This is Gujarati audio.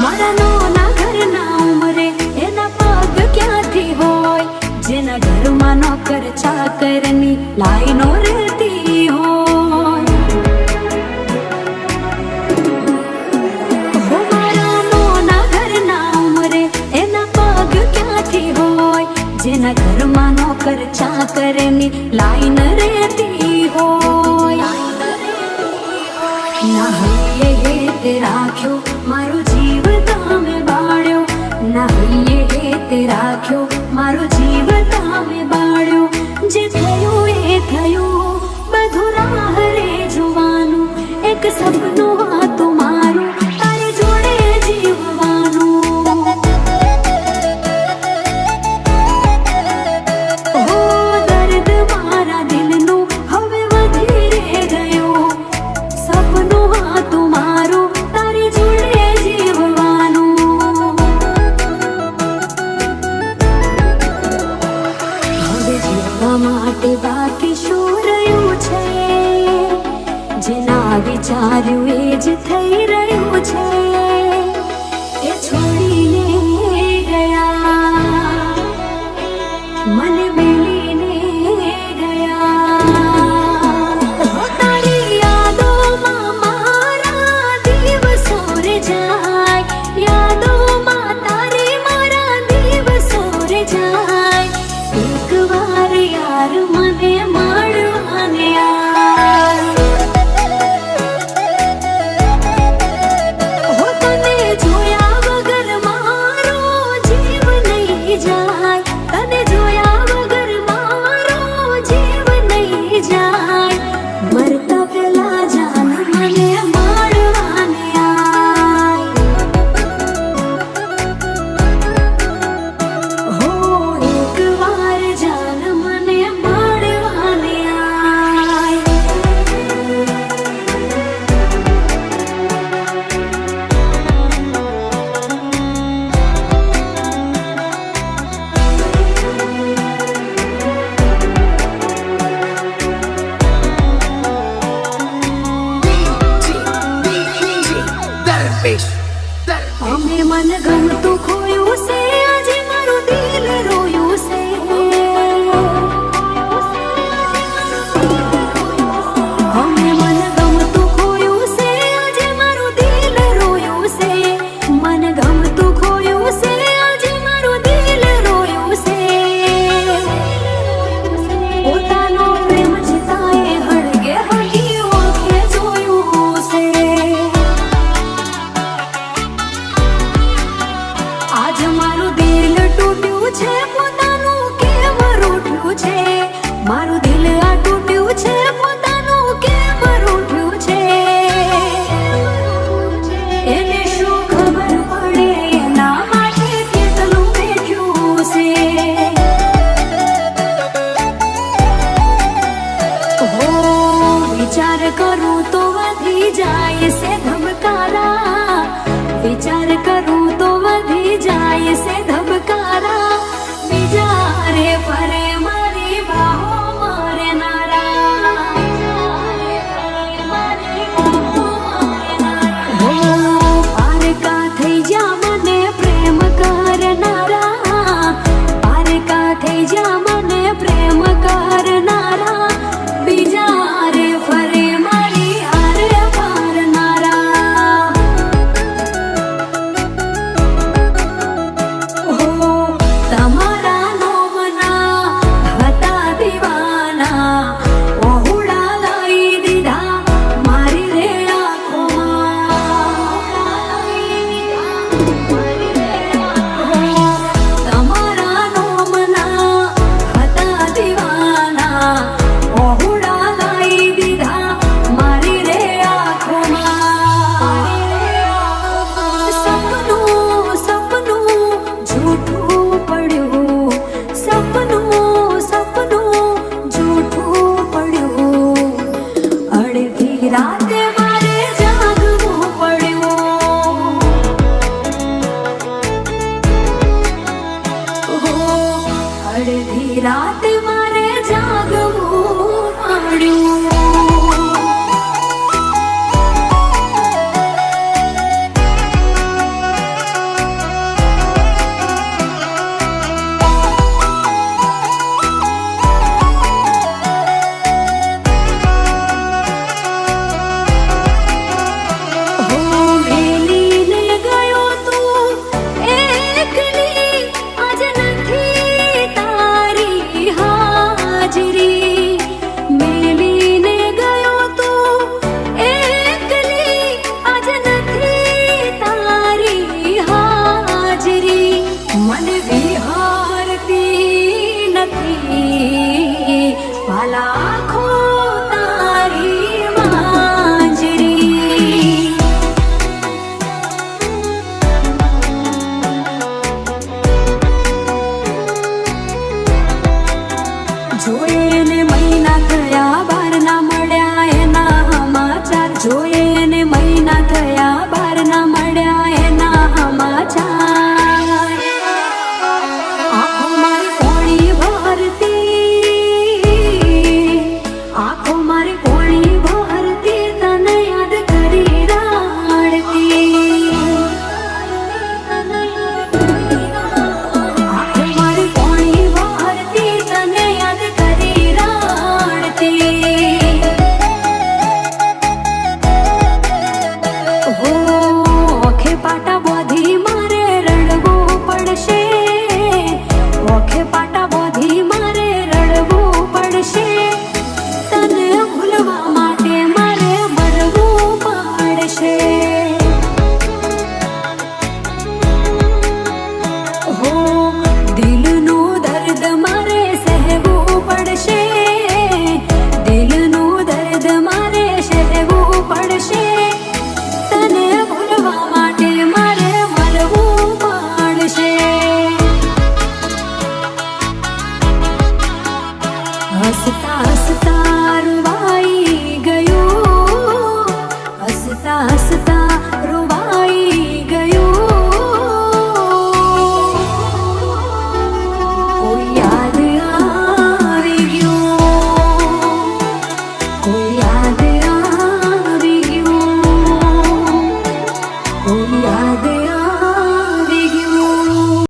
મારા નાના ઘરના ઉમરે એના પગ ક્યાંથી હોય, જેના ઘરમાં નોકર ચાકરની લાઈનો રહેતી હોય. મારા નાના ઘરના ઉમરે એના પગ ક્યાંથી હોય, જેના ઘરમાં નોકર ચાકરની લાઈન રહેતી હોય. ના હૈયે હેત રાખ્યો મારો જીવ તમે બાળ્યો, ના હૈયે હેત રાખ્યો મારો જીવ તમે બાળ્યો. જે થયું એ થયું બધું રાહ રે જોવાનું, એક સપનું હતું મારું તારી જોડે જીવવાનું. ઓ દર્દ મારા દિલનું હવે વધી રે ગયું, સપનું હતું મારું તારી જોડે જીવવાનું. હવે જીવવા માટે બાકી શું રહ્યું છે, જેના વિચાર્યું એ જ થઈ રહ્યું છે. એ છોડીને ગયા, મને મેલીને ગયા. તારી યાદોમાં મારા દિવસો રે જાય, યાદોમાં તારી મારા દિવસો રે જાય. એક વાર યાર મને મળવાને આવ. તને જોયા વગર મારો જીવ નહીં જાય, તને જોયા વગર મારો જીવ નહીં જાય. મરતા પેલા જાન મને મળવાને આય. હો એક વાર જાન મને મળવાને આય. અમે મન ગમતું ખોયું છે, આજે મારું દિલ રોયું છે. અમે મન ગમતું ખોયું છે, આજે મારું દિલ રોયું છે. મન ગમતું ખોયું છે, આજે મારું દિલ રોયું છે. પોતાનો પ્રેમ જીતાએ હળગે હળી ઓળખે જોયું છે. આજ મારું દિલ તૂટ્યું છે, પોતાનું કેમ રૂઠ્યું છે. મારું દિલ આ તૂટ્યું છે, પોતાનું કેમ રૂઠ્યું છે. એને શું ખબર પડે એના માટે કેટલું બેઠ્યું છે. હો વિચાર કરું તો વધી જાય છે ધબકારા, વિચાર કરું તો વધી જાય છે ધબકારા. બીજા રે ફરે મારી બાહો મારે નારા. હો પારકા થઈ જા મને પ્રેમ કરનારા, પારકા થઈ જા મને પ્રેમ કરનારા. બીજા રે ફરે મારી હારે મારનારા. તમારા નોમના હતા દીવાના, ઓહુડા લઈ દીધા મારી રે આંખોમાં. તમારા નોમના હતા દીવાના, ઓહુડા લઈ દીધા મારી રે આંખોમાં. સપનું સપનું જૂઠું પડ્યું, સપનું સપનું જૂઠું પડ્યું. અડધી રાતે મારે જાગવું પડ્યું. અડધી રાતે મારે જાગવું પડ્યું. યાદ આવે